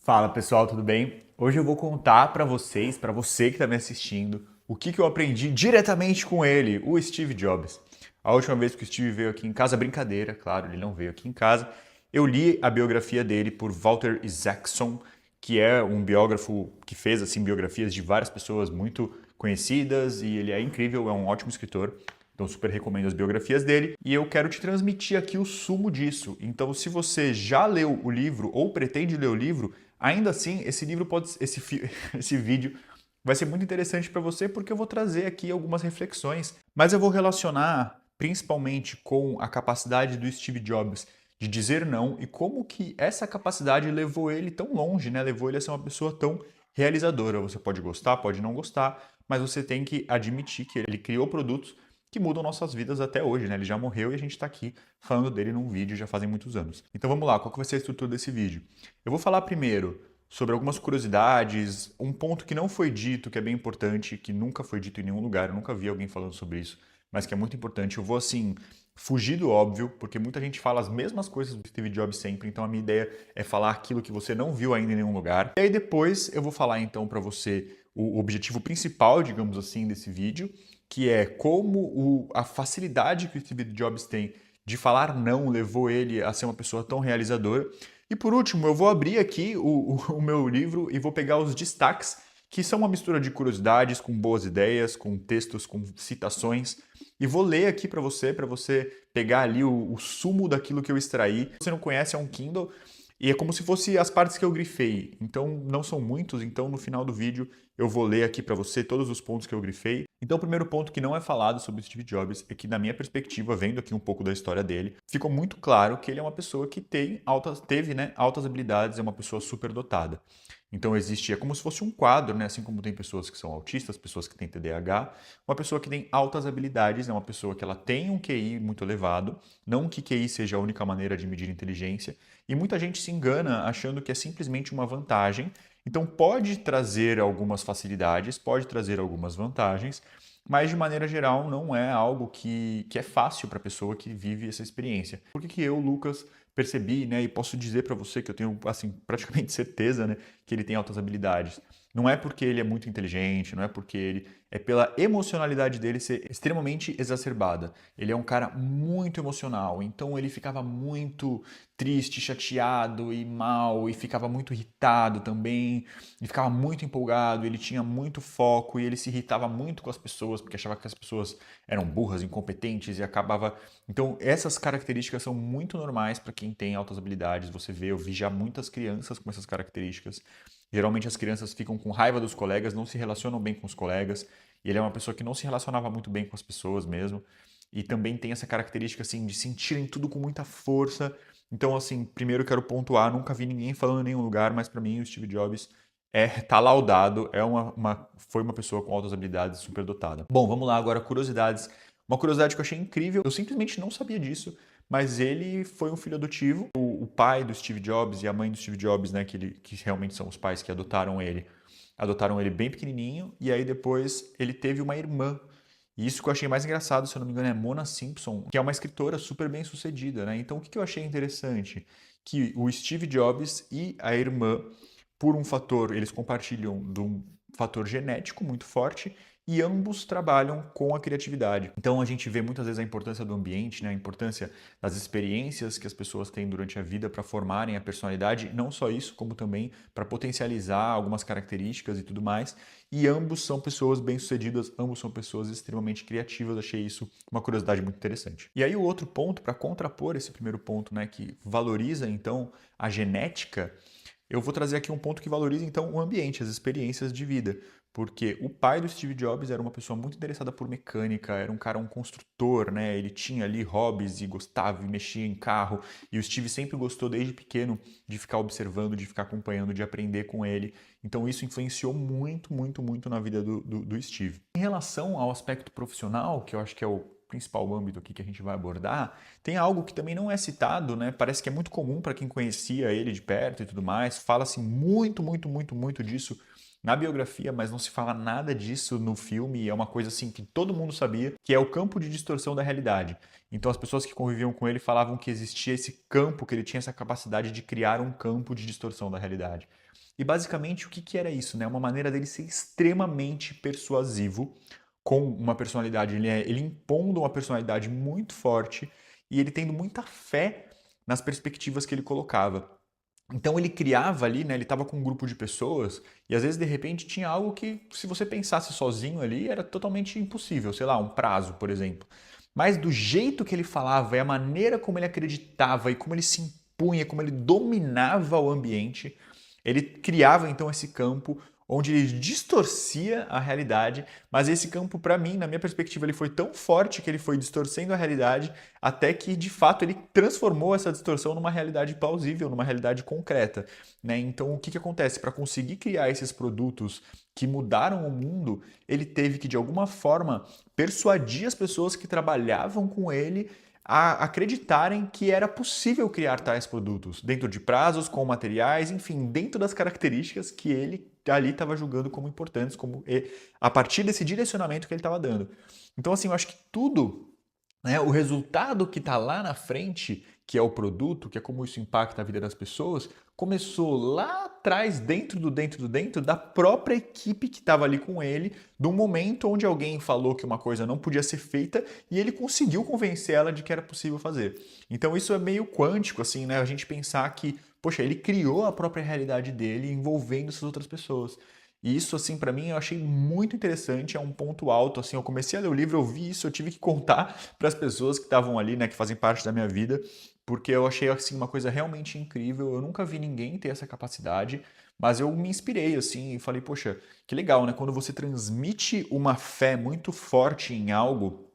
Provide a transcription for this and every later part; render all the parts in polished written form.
Fala pessoal, tudo bem? Hoje eu vou contar para vocês, para você que está me assistindo, o que eu aprendi diretamente com ele, o Steve Jobs. A última vez que o Steve veio aqui em casa, brincadeira, claro, ele não veio aqui em casa, eu li a biografia dele por Walter Isaacson, que é um biógrafo que fez assim biografias de várias pessoas muito conhecidas e ele é incrível, é um ótimo escritor. Então, super recomendo as biografias dele e eu quero te transmitir aqui o sumo disso. Então, se você já leu o livro ou pretende ler o livro, ainda assim, esse livro pode, esse vídeo vai ser muito interessante para você porque eu vou trazer aqui algumas reflexões, mas eu vou relacionar principalmente com a capacidade do Steve Jobs de dizer não e como que essa capacidade levou ele tão longe, né? Levou ele a ser uma pessoa tão realizadora. Você pode gostar, pode não gostar, mas você tem que admitir que ele criou produtos que mudam nossas vidas até hoje, né? Ele já morreu e a gente está aqui falando dele num vídeo já fazem muitos anos. Então vamos lá, qual que vai ser a estrutura desse vídeo? Eu vou falar primeiro sobre algumas curiosidades, um ponto que não foi dito, que é bem importante, que nunca foi dito em nenhum lugar, eu nunca vi alguém falando sobre isso, mas que é muito importante. Eu vou assim fugir do óbvio, porque muita gente fala as mesmas coisas do Steve Jobs sempre, então a minha ideia é falar aquilo que você não viu ainda em nenhum lugar. E aí depois eu vou falar então para você o objetivo principal, digamos assim, desse vídeo, que é como a facilidade que o Steve Jobs tem de falar não levou ele a ser uma pessoa tão realizadora. E por último, eu vou abrir aqui o meu livro e vou pegar os destaques, que são uma mistura de curiosidades, com boas ideias, com textos, com citações, e vou ler aqui para você pegar ali o sumo daquilo que eu extraí. Se você não conhece, é um Kindle, e é como se fosse as partes que eu grifei. Então, não são muitos, então no final do vídeo eu vou ler aqui para você todos os pontos que eu grifei. Então, o primeiro ponto que não é falado sobre Steve Jobs é que, na minha perspectiva, vendo aqui um pouco da história dele, ficou muito claro que ele é uma pessoa que teve, né, altas habilidades, é uma pessoa superdotada. Então existe, é como se fosse um quadro, né? Assim como tem pessoas que são autistas, pessoas que têm TDAH, uma pessoa que tem altas habilidades, é uma pessoa que ela tem um QI muito elevado, não que QI seja a única maneira de medir inteligência, e muita gente se engana achando que é simplesmente uma vantagem. Então pode trazer algumas facilidades, pode trazer algumas vantagens, mas de maneira geral não é algo que é fácil para a pessoa que vive essa experiência. Por que eu, Lucas, percebi, né, e posso dizer para você que eu tenho assim praticamente certeza, né, que ele tem altas habilidades. Não é porque ele é muito inteligente, não é porque ele é pela emocionalidade dele ser extremamente exacerbada. Ele é um cara muito emocional, então ele ficava muito triste, chateado e mal, e ficava muito irritado também, e ficava muito empolgado, ele tinha muito foco e ele se irritava muito com as pessoas, porque achava que as pessoas eram burras, incompetentes e acabava. Então, essas características são muito normais para quem tem altas habilidades. Você vê, eu vi já muitas crianças com essas características. Geralmente as crianças ficam com raiva dos colegas, não se relacionam bem com os colegas. E ele é uma pessoa que não se relacionava muito bem com as pessoas mesmo. E também tem essa característica assim de sentirem tudo com muita força. Então, assim, primeiro eu quero pontuar, nunca vi ninguém falando em nenhum lugar, mas para mim o Steve Jobs tá laudado, foi uma pessoa com altas habilidades, super dotada. Bom, vamos lá agora, curiosidades. Uma curiosidade que eu achei incrível, eu simplesmente não sabia disso, mas ele foi um filho adotivo. O pai do Steve Jobs e a mãe do Steve Jobs, né, que realmente são os pais que adotaram ele bem pequenininho, e aí depois ele teve uma irmã. E isso que eu achei mais engraçado, se eu não me engano, é Mona Simpson, que é uma escritora super bem sucedida, né? Então o que eu achei interessante? Que o Steve Jobs e a irmã, por um fator, eles compartilham de um fator genético muito forte e ambos trabalham com a criatividade. Então a gente vê muitas vezes a importância do ambiente, né? A importância das experiências que as pessoas têm durante a vida para formarem a personalidade, não só isso, como também para potencializar algumas características e tudo mais. E ambos são pessoas bem-sucedidas, ambos são pessoas extremamente criativas. Achei isso uma curiosidade muito interessante. E aí o outro ponto, para contrapor esse primeiro ponto, né, que valoriza então a genética, eu vou trazer aqui um ponto que valoriza então o ambiente, as experiências de vida, porque o pai do Steve Jobs era uma pessoa muito interessada por mecânica, era um cara, um construtor, né? Ele tinha ali hobbies e gostava e mexia em carro, e o Steve sempre gostou desde pequeno de ficar observando, de ficar acompanhando, de aprender com ele. Então isso influenciou muito, muito, muito na vida do Steve. Em relação ao aspecto profissional, que eu acho que é principal âmbito aqui que a gente vai abordar, tem algo que também não é citado, né? Parece que é muito comum para quem conhecia ele de perto e tudo mais. Fala-se muito, muito, muito, muito disso na biografia, mas não se fala nada disso no filme, e é uma coisa assim que todo mundo sabia, que é o campo de distorção da realidade. Então as pessoas que conviviam com ele falavam que existia esse campo, que ele tinha essa capacidade de criar um campo de distorção da realidade. E basicamente o que que era isso, né? Uma maneira dele ser extremamente persuasivo, com uma personalidade, ele impondo uma personalidade muito forte e ele tendo muita fé nas perspectivas que ele colocava. Então ele criava ali, né? Ele estava com um grupo de pessoas e às vezes de repente tinha algo que, se você pensasse sozinho ali, era totalmente impossível, sei lá, um prazo, por exemplo. Mas do jeito que ele falava e a maneira como ele acreditava e como ele se impunha, como ele dominava o ambiente, ele criava então esse campo onde ele distorcia a realidade, mas esse campo, para mim, na minha perspectiva, ele foi tão forte que ele foi distorcendo a realidade até que, de fato, ele transformou essa distorção numa realidade plausível, numa realidade concreta, né? Então, o que que acontece? Para conseguir criar esses produtos que mudaram o mundo, ele teve que, de alguma forma, persuadir as pessoas que trabalhavam com ele a acreditarem que era possível criar tais produtos, dentro de prazos, com materiais, enfim, dentro das características que ele ali estava julgando como importantes, a partir desse direcionamento que ele estava dando. Então, assim, eu acho que tudo, né, o resultado que está lá na frente, que é o produto, que é como isso impacta a vida das pessoas, começou lá atrás, dentro da própria equipe que estava ali com ele, de um momento onde alguém falou que uma coisa não podia ser feita e ele conseguiu convencer ela de que era possível fazer. Então isso é meio quântico, assim, né? A gente pensar que, poxa, ele criou a própria realidade dele envolvendo essas outras pessoas. E isso, assim, para mim, eu achei muito interessante, é um ponto alto, assim, eu comecei a ler o livro, eu vi isso, eu tive que contar para as pessoas que estavam ali, né, que fazem parte da minha vida, porque eu achei, assim, uma coisa realmente incrível, eu nunca vi ninguém ter essa capacidade, mas eu me inspirei, assim, e falei, poxa, que legal, né, quando você transmite uma fé muito forte em algo,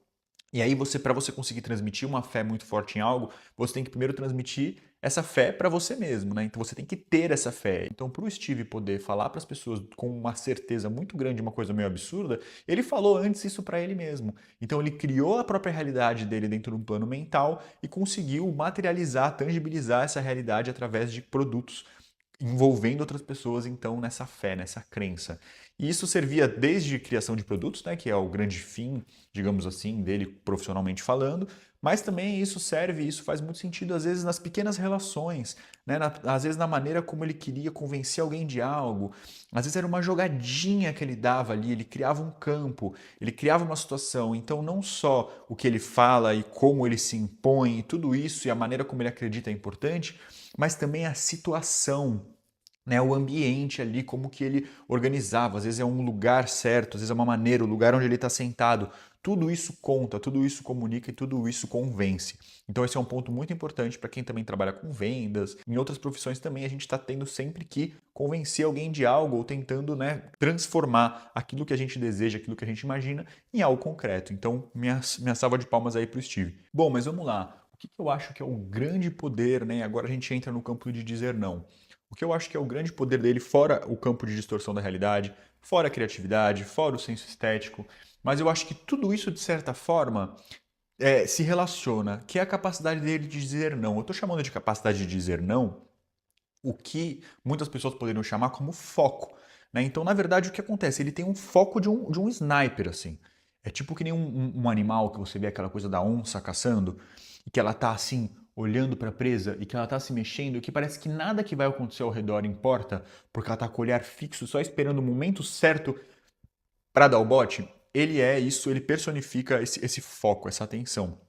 e aí você, para você conseguir transmitir uma fé muito forte em algo, você tem que primeiro transmitir essa fé para você mesmo, né? Então você tem que ter essa fé. Então para o Steve poder falar para as pessoas com uma certeza muito grande, uma coisa meio absurda, ele falou antes isso para ele mesmo. Então ele criou a própria realidade dele dentro de um plano mental e conseguiu materializar, tangibilizar essa realidade através de produtos envolvendo outras pessoas então nessa fé, nessa crença. E isso servia desde criação de produtos, né, que é o grande fim, digamos assim, dele profissionalmente falando, mas também isso serve, isso faz muito sentido às vezes nas pequenas relações, né, às vezes na maneira como ele queria convencer alguém de algo, às vezes era uma jogadinha que ele dava ali, ele criava um campo, ele criava uma situação, então não só o que ele fala e como ele se impõe, e tudo isso e a maneira como ele acredita é importante, mas também a situação, né, o ambiente ali, como que ele organizava. Às vezes é um lugar certo, às vezes é uma maneira, o lugar onde ele está sentado. Tudo isso conta, tudo isso comunica e tudo isso convence. Então esse é um ponto muito importante para quem também trabalha com vendas. Em outras profissões também a gente está tendo sempre que convencer alguém de algo ou tentando, né, transformar aquilo que a gente deseja, aquilo que a gente imagina em algo concreto. Então minha salva de palmas aí para o Steve. Bom, mas vamos lá. O que eu acho que é o grande poder, né? Agora a gente entra no campo de dizer não. O que eu acho que é o grande poder dele, fora o campo de distorção da realidade, fora a criatividade, fora o senso estético, mas eu acho que tudo isso, de certa forma, se relaciona, que é a capacidade dele de dizer não. Eu estou chamando de capacidade de dizer não o que muitas pessoas poderiam chamar como foco, né? Então, na verdade, o que acontece? Ele tem um foco de um sniper, assim. É tipo que nem um animal que você vê aquela coisa da onça caçando, e que ela tá assim, olhando para a presa, e que ela tá se mexendo, e que parece que nada que vai acontecer ao redor importa, porque ela tá com o olhar fixo, só esperando o momento certo para dar o bote. Ele é isso, ele personifica esse foco, essa atenção.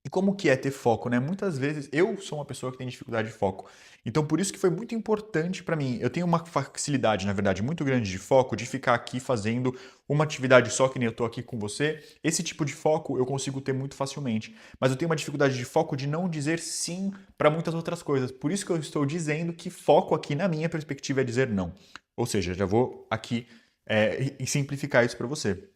E como que é ter foco, né? Muitas vezes eu sou uma pessoa que tem dificuldade de foco. Então por isso que foi muito importante para mim. Eu tenho uma facilidade, na verdade, muito grande de foco de ficar aqui fazendo uma atividade só, que nem eu tô aqui com você. Esse tipo de foco eu consigo ter muito facilmente. Mas eu tenho uma dificuldade de foco de não dizer sim para muitas outras coisas. Por isso que eu estou dizendo que foco aqui na minha perspectiva é dizer não. Ou seja, já vou aqui simplificar isso para você.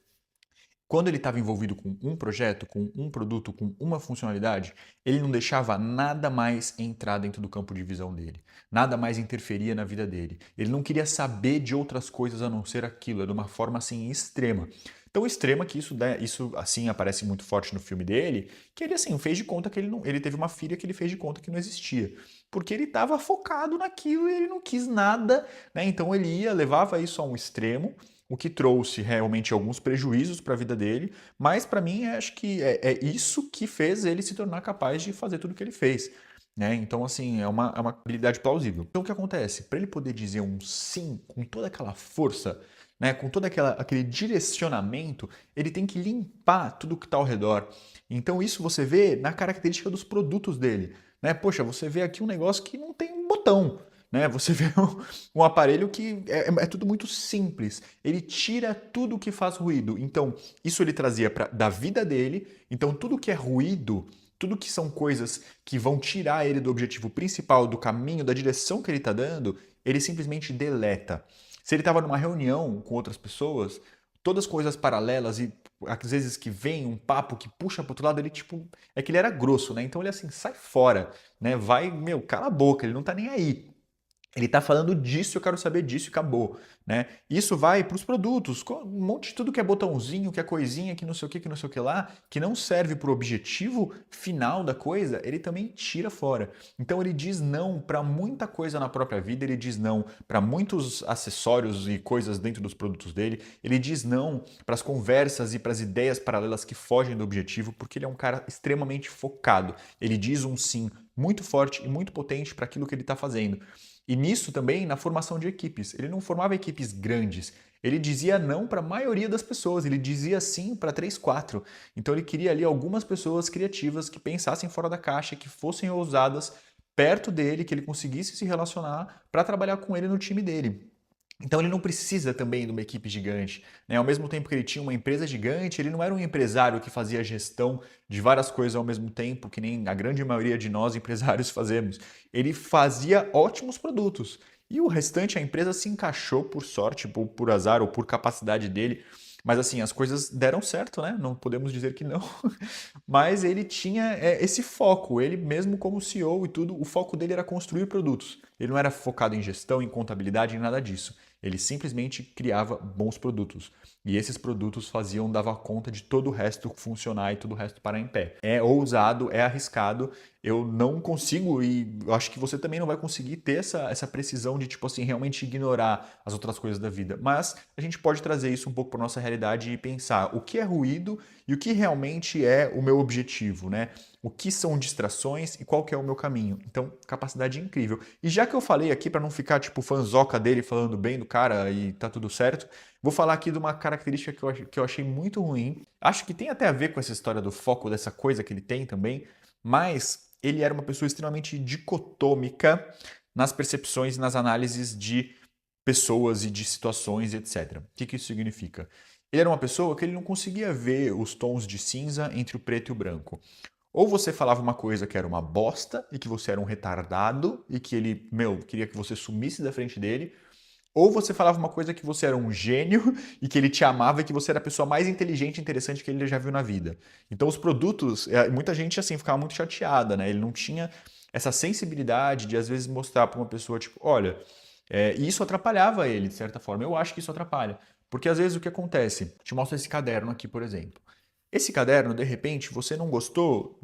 Quando ele estava envolvido com um projeto, com um produto, com uma funcionalidade, ele não deixava nada mais entrar dentro do campo de visão dele. Nada mais interferia na vida dele. Ele não queria saber de outras coisas a não ser aquilo, de uma forma assim extrema. Tão extrema que isso, né, isso assim aparece muito forte no filme dele, que ele assim fez de conta que ele teve uma filha que ele fez de conta que não existia, porque ele estava focado naquilo e ele não quis nada, né? Então ele levava isso a um extremo, o que trouxe realmente alguns prejuízos para a vida dele, mas para mim acho que é isso que fez ele se tornar capaz de fazer tudo o que ele fez. Né? Então, assim, é uma habilidade plausível. Então, o que acontece? Para ele poder dizer um sim com toda aquela força, né, com todo aquele direcionamento, ele tem que limpar tudo que está ao redor. Então, isso você vê na característica dos produtos dele. Né? Poxa, você vê aqui um negócio que não tem um botão. Né? Você vê um aparelho que é tudo muito simples. Ele tira tudo que faz ruído. Então, isso ele trazia da vida dele. Então, tudo que é ruído, tudo que são coisas que vão tirar ele do objetivo principal, do caminho, da direção que ele está dando, ele simplesmente deleta. Se ele estava numa reunião com outras pessoas, todas as coisas paralelas e às vezes que vem um papo que puxa para outro lado, ele tipo, é que ele era grosso, né? Então ele assim, sai fora, né? Vai, meu, cala a boca, ele não tá nem aí. Ele está falando disso, eu quero saber disso e acabou, né? Isso vai para os produtos, um monte de tudo que é botãozinho, que é coisinha, que não sei o que lá, que não serve para o objetivo final da coisa, ele também tira fora. Então ele diz não para muita coisa na própria vida, ele diz não para muitos acessórios e coisas dentro dos produtos dele, ele diz não para as conversas e para as ideias paralelas que fogem do objetivo, porque ele é um cara extremamente focado. Ele diz um sim muito forte e muito potente para aquilo que ele está fazendo. E nisso também, na formação de equipes. Ele não formava equipes grandes. Ele dizia não para a maioria das pessoas, ele dizia sim para 3, 4. Então ele queria ali algumas pessoas criativas que pensassem fora da caixa, que fossem ousadas perto dele, que ele conseguisse se relacionar para trabalhar com ele no time dele. Então ele não precisa também de uma equipe gigante, né? Ao mesmo tempo que ele tinha uma empresa gigante, ele não era um empresário que fazia gestão de várias coisas ao mesmo tempo, que nem a grande maioria de nós empresários fazemos. Ele fazia ótimos produtos. E o restante, a empresa se encaixou por sorte, por azar ou por capacidade dele. Mas assim, as coisas deram certo, né? Não podemos dizer que não. Mas ele tinha esse foco, ele mesmo como CEO e tudo, o foco dele era construir produtos. Ele não era focado em gestão, em contabilidade, em nada disso. Ele simplesmente criava bons produtos. E esses produtos dava conta de todo o resto funcionar e todo o resto parar em pé. É ousado, é arriscado. Eu não consigo, e eu acho que você também não vai conseguir ter essa precisão de, tipo assim, realmente ignorar as outras coisas da vida. Mas a gente pode trazer isso um pouco para nossa realidade e pensar o que é ruído e o que realmente é o meu objetivo, né? O que são distrações e qual que é o meu caminho. Então, capacidade incrível. E já que eu falei aqui, para não ficar tipo fanzoca dele falando bem do cara e tá tudo certo, vou falar aqui de uma característica que eu achei muito ruim. Acho que tem até a ver com essa história do foco, dessa coisa que ele tem também, mas ele era uma pessoa extremamente dicotômica nas percepções e nas análises de pessoas e de situações, etc. O que isso significa? Ele era uma pessoa que ele não conseguia ver os tons de cinza entre o preto e o branco. Ou você falava uma coisa que era uma bosta e que você era um retardado e que ele, queria que você sumisse da frente dele, ou você falava uma coisa que você era um gênio e que ele te amava e que você era a pessoa mais inteligente e interessante que ele já viu na vida. Então os produtos, muita gente assim ficava muito chateada, né? Ele não tinha essa sensibilidade de às vezes mostrar para uma pessoa tipo, olha, e isso atrapalhava ele de certa forma. Eu acho que isso atrapalha, porque às vezes o que acontece? Te mostro esse caderno aqui, por exemplo. Esse caderno, de repente, você não gostou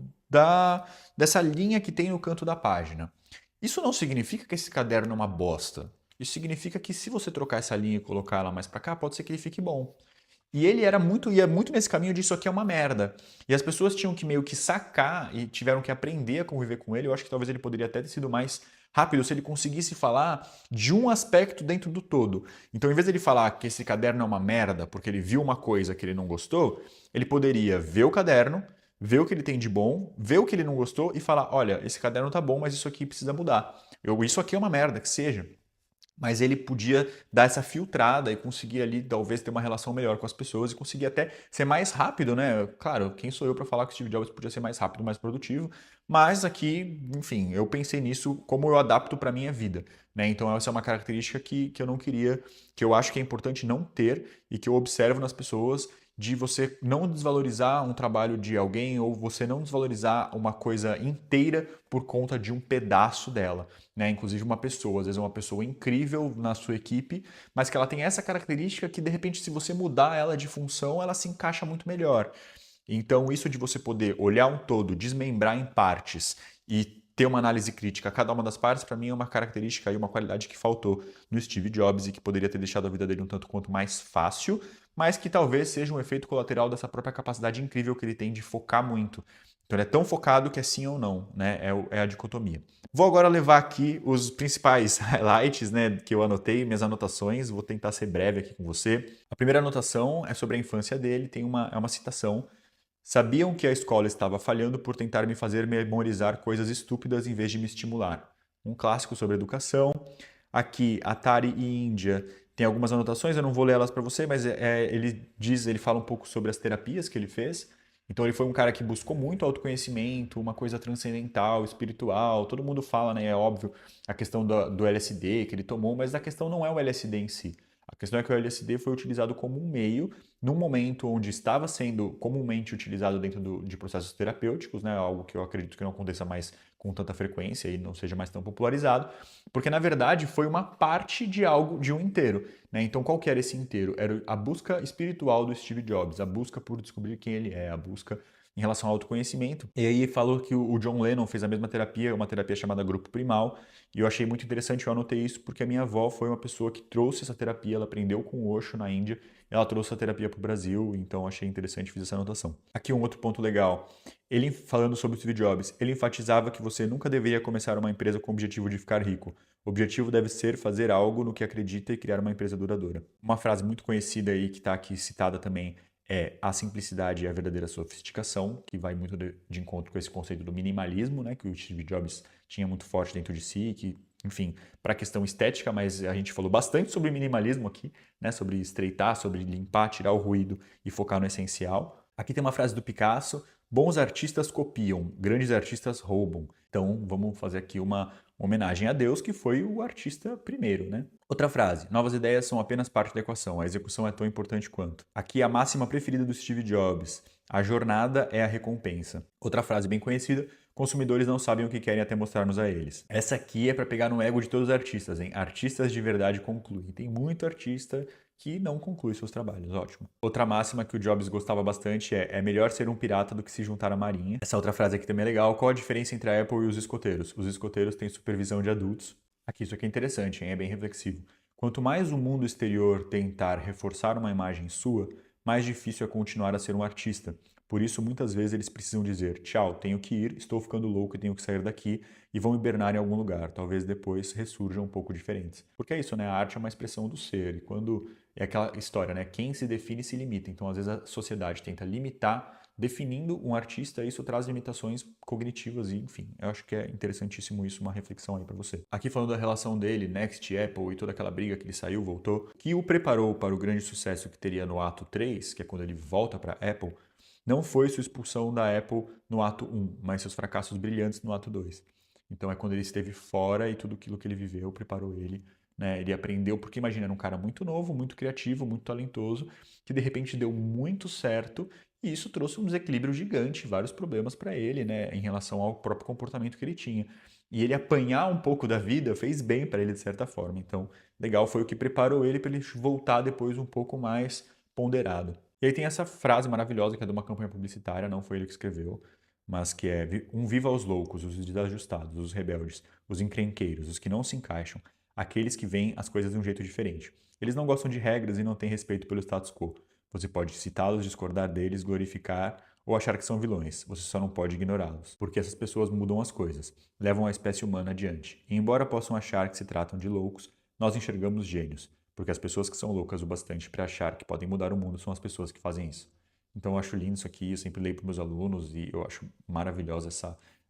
dessa linha que tem no canto da página. Isso não significa que esse caderno é uma bosta. Isso significa que se você trocar essa linha e colocar ela mais para cá, pode ser que ele fique bom. E ele ia muito nesse caminho de isso aqui é uma merda. E as pessoas tinham que meio que sacar e tiveram que aprender a conviver com ele. Eu acho que talvez ele poderia até ter sido mais rápido se ele conseguisse falar de um aspecto dentro do todo. Então, em vez de ele falar que esse caderno é uma merda porque ele viu uma coisa que ele não gostou, ele poderia ver o caderno, ver o que ele tem de bom, ver o que ele não gostou e falar: olha, esse caderno tá bom, mas isso aqui precisa mudar. Isso aqui é uma merda, que seja. Mas ele podia dar essa filtrada e conseguir ali talvez ter uma relação melhor com as pessoas e conseguir até ser mais rápido, né? Claro, quem sou eu para falar que o Steve Jobs podia ser mais rápido, mais produtivo, mas aqui, enfim, eu pensei nisso como eu adapto para minha vida, né? Então essa é uma característica que eu não queria, que eu acho que é importante não ter e que eu observo nas pessoas de você não desvalorizar um trabalho de alguém ou você não desvalorizar uma coisa inteira por conta de um pedaço dela, né? Inclusive uma pessoa, às vezes é uma pessoa incrível na sua equipe, mas que ela tem essa característica que de repente se você mudar ela de função, ela se encaixa muito melhor. Então, isso de você poder olhar um todo, desmembrar em partes e ter uma análise crítica a cada uma das partes, para mim é uma característica e uma qualidade que faltou no Steve Jobs e que poderia ter deixado a vida dele um tanto quanto mais fácil, mas que talvez seja um efeito colateral dessa própria capacidade incrível que ele tem de focar muito. Então, ele é tão focado que é sim ou não, né? É a dicotomia. Vou agora levar aqui os principais highlights, né, que eu anotei, minhas anotações, vou tentar ser breve aqui com você. A primeira anotação é sobre a infância dele, é uma citação. Sabiam que a escola estava falhando por tentar me fazer memorizar coisas estúpidas em vez de me estimular. Um clássico sobre educação. Aqui, Atari e Índia. Tem algumas anotações, eu não vou ler elas para você, mas ele fala um pouco sobre as terapias que ele fez. Então ele foi um cara que buscou muito autoconhecimento, uma coisa transcendental, espiritual. Todo mundo fala, né? É óbvio, a questão do LSD que ele tomou, mas a questão não é o LSD em si. A questão é que o LSD foi utilizado como um meio num momento onde estava sendo comumente utilizado dentro de processos terapêuticos, né? Algo que eu acredito que não aconteça mais com tanta frequência e não seja mais tão popularizado, porque na verdade foi uma parte de algo, de um inteiro, né? Então qual que era esse inteiro? Era a busca espiritual do Steve Jobs, a busca por descobrir quem ele é, a busca em relação ao autoconhecimento. E aí falou que o John Lennon fez a mesma terapia, uma terapia chamada Grupo Primal, e eu achei muito interessante, eu anotei isso porque a minha avó foi uma pessoa que trouxe essa terapia, ela aprendeu com o Osho na Índia, ela trouxe a terapia para o Brasil, então achei interessante, fiz essa anotação. Aqui um outro ponto legal, ele falando sobre o Steve Jobs, ele enfatizava que você nunca deveria começar uma empresa com o objetivo de ficar rico. O objetivo deve ser fazer algo no que acredita e criar uma empresa duradoura. Uma frase muito conhecida aí, que está aqui citada também, é a simplicidade é a verdadeira sofisticação, que vai muito de encontro com esse conceito do minimalismo, né, que o Steve Jobs tinha muito forte dentro de si, que, enfim, para a questão estética, mas a gente falou bastante sobre minimalismo aqui, né, sobre estreitar, sobre limpar, tirar o ruído e focar no essencial. Aqui tem uma frase do Picasso: bons artistas copiam, grandes artistas roubam. Então, vamos fazer aqui uma homenagem a Deus, que foi o artista primeiro, né? Outra frase: novas ideias são apenas parte da equação, a execução é tão importante quanto. Aqui a máxima preferida do Steve Jobs: a jornada é a recompensa. Outra frase bem conhecida: consumidores não sabem o que querem até mostrarmos a eles. Essa aqui é para pegar no ego de todos os artistas, hein? Artistas de verdade concluem. Tem muito artista que não conclui seus trabalhos, ótimo. Outra máxima que o Jobs gostava bastante é melhor ser um pirata do que se juntar à marinha. Essa outra frase aqui também é legal. Qual a diferença entre a Apple e os escoteiros? Os escoteiros têm supervisão de adultos. Aqui, isso aqui é interessante, hein? É bem reflexivo. Quanto mais o mundo exterior tentar reforçar uma imagem sua, mais difícil é continuar a ser um artista. Por isso, muitas vezes eles precisam dizer: tchau, tenho que ir, estou ficando louco e tenho que sair daqui, e vão hibernar em algum lugar. Talvez depois ressurjam um pouco diferentes. Porque é isso, né? A arte é uma expressão do ser. E quando é aquela história, né? Quem se define se limita. Então, às vezes, a sociedade tenta limitar, definindo um artista, e isso traz limitações cognitivas e, enfim, eu acho que é interessantíssimo isso, uma reflexão aí para você. Aqui falando da relação dele, Next, Apple e toda aquela briga que ele saiu, voltou, que o preparou para o grande sucesso que teria no ato 3, que é quando ele volta para Apple, não foi sua expulsão da Apple no ato 1, mas seus fracassos brilhantes no ato 2. Então é quando ele esteve fora e tudo aquilo que ele viveu preparou ele, né? Ele aprendeu, porque imagina, era um cara muito novo, muito criativo, muito talentoso, que de repente deu muito certo e isso trouxe um desequilíbrio gigante, vários problemas para ele, né, em relação ao próprio comportamento que ele tinha. E ele apanhar um pouco da vida fez bem para ele de certa forma. Então, legal, foi o que preparou ele para ele voltar depois um pouco mais ponderado. E aí tem essa frase maravilhosa que é de uma campanha publicitária, não foi ele que escreveu, mas que é: um viva aos loucos, os desajustados, os rebeldes, os encrenqueiros, os que não se encaixam, aqueles que veem as coisas de um jeito diferente. Eles não gostam de regras e não têm respeito pelo status quo. Você pode citá-los, discordar deles, glorificar ou achar que são vilões. Você só não pode ignorá-los, porque essas pessoas mudam as coisas, levam a espécie humana adiante. E embora possam achar que se tratam de loucos, nós enxergamos gênios, porque as pessoas que são loucas o bastante para achar que podem mudar o mundo são as pessoas que fazem isso. Então eu acho lindo isso aqui, eu sempre leio para meus alunos e eu acho maravilhosa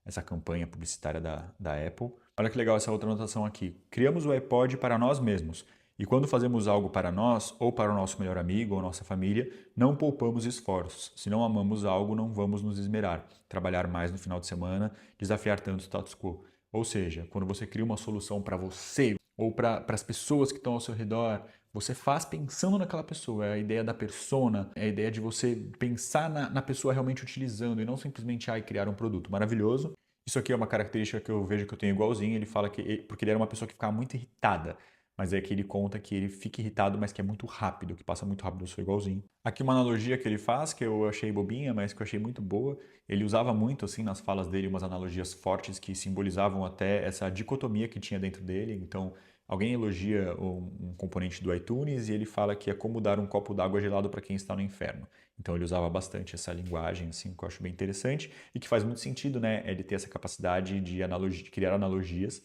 essa campanha publicitária da Apple. Olha que legal essa outra anotação aqui. Criamos o iPod para nós mesmos. E quando fazemos algo para nós, ou para o nosso melhor amigo ou nossa família, não poupamos esforços. Se não amamos algo, não vamos nos esmerar, trabalhar mais no final de semana, desafiar tanto o status quo. Ou seja, quando você cria uma solução para você ou para as pessoas que estão ao seu redor, Você faz pensando naquela pessoa, é a ideia da persona, é a ideia de você pensar na pessoa realmente utilizando e não simplesmente criar um produto maravilhoso. Isso aqui é uma característica que eu vejo que eu tenho igualzinho. Ele fala que, porque ele era uma pessoa que ficava muito irritada, mas é que ele conta que ele fica irritado, mas que é muito rápido, que passa muito rápido, eu sou igualzinho. Aqui uma analogia que ele faz, que eu achei bobinha, mas que eu achei muito boa. Ele usava muito, assim, nas falas dele, umas analogias fortes que simbolizavam até essa dicotomia que tinha dentro dele. Então, alguém elogia um componente do iTunes e ele fala que é como dar um copo d'água gelado para quem está no inferno. Então ele usava bastante essa linguagem, assim, que eu acho bem interessante e que faz muito sentido, né? Ele ter essa capacidade de criar analogias.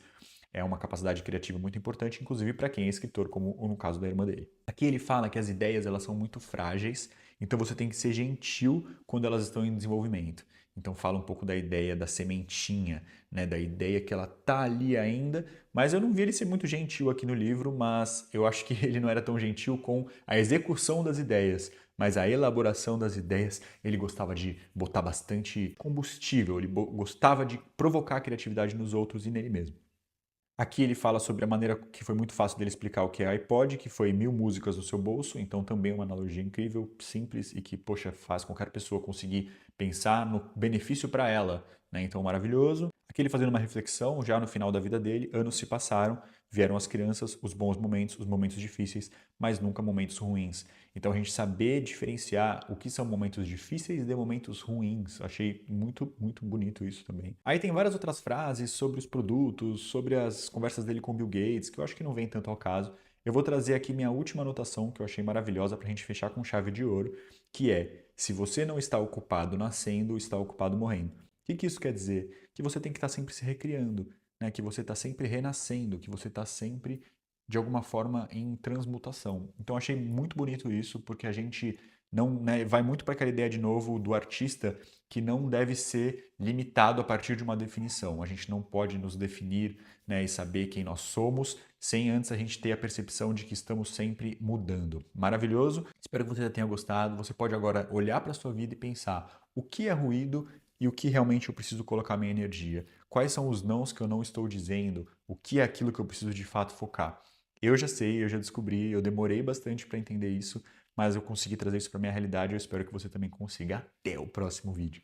É uma capacidade criativa muito importante, inclusive para quem é escritor, como no caso da irmã dele. Aqui ele fala que as ideias elas são muito frágeis, então você tem que ser gentil quando elas estão em desenvolvimento. Então fala um pouco da ideia da sementinha, né, da ideia que ela tá ali ainda, mas eu não vi ele ser muito gentil aqui no livro, mas eu acho que ele não era tão gentil com a execução das ideias, mas a elaboração das ideias, ele gostava de botar bastante combustível, ele gostava de provocar a criatividade nos outros e nele mesmo. Aqui ele fala sobre a maneira que foi muito fácil dele explicar o que é iPod, que foi 1000 músicas no seu bolso, então também uma analogia incrível, simples e que, poxa, faz qualquer pessoa conseguir pensar no benefício para ela, né? Então, maravilhoso. Aqui ele fazendo uma reflexão, já no final da vida dele, anos se passaram, vieram as crianças, os bons momentos, os momentos difíceis, mas nunca momentos ruins. Então a gente saber diferenciar o que são momentos difíceis de momentos ruins. Achei muito, muito bonito isso também. Aí tem várias outras frases sobre os produtos, sobre as conversas dele com Bill Gates, que eu acho que não vem tanto ao caso. Eu vou trazer aqui minha última anotação, que eu achei maravilhosa para a gente fechar com chave de ouro, que é: se você não está ocupado nascendo, está ocupado morrendo. O que isso quer dizer? Que você tem que estar sempre se recriando, né? Que você está sempre renascendo, que você está sempre de alguma forma em transmutação. Então achei muito bonito isso, porque a gente não, né, vai muito para aquela ideia de novo do artista que não deve ser limitado a partir de uma definição. A gente não pode nos definir, né, e saber quem nós somos sem antes a gente ter a percepção de que estamos sempre mudando. Maravilhoso. Espero que você tenha gostado. Você pode agora olhar para a sua vida e pensar o que é ruído e o que realmente eu preciso colocar minha energia. Quais são os nãos que eu não estou dizendo? O que é aquilo que eu preciso de fato focar? Eu já sei, eu já descobri, eu demorei bastante para entender isso, mas eu consegui trazer isso para minha realidade e eu espero que você também consiga. Até o próximo vídeo.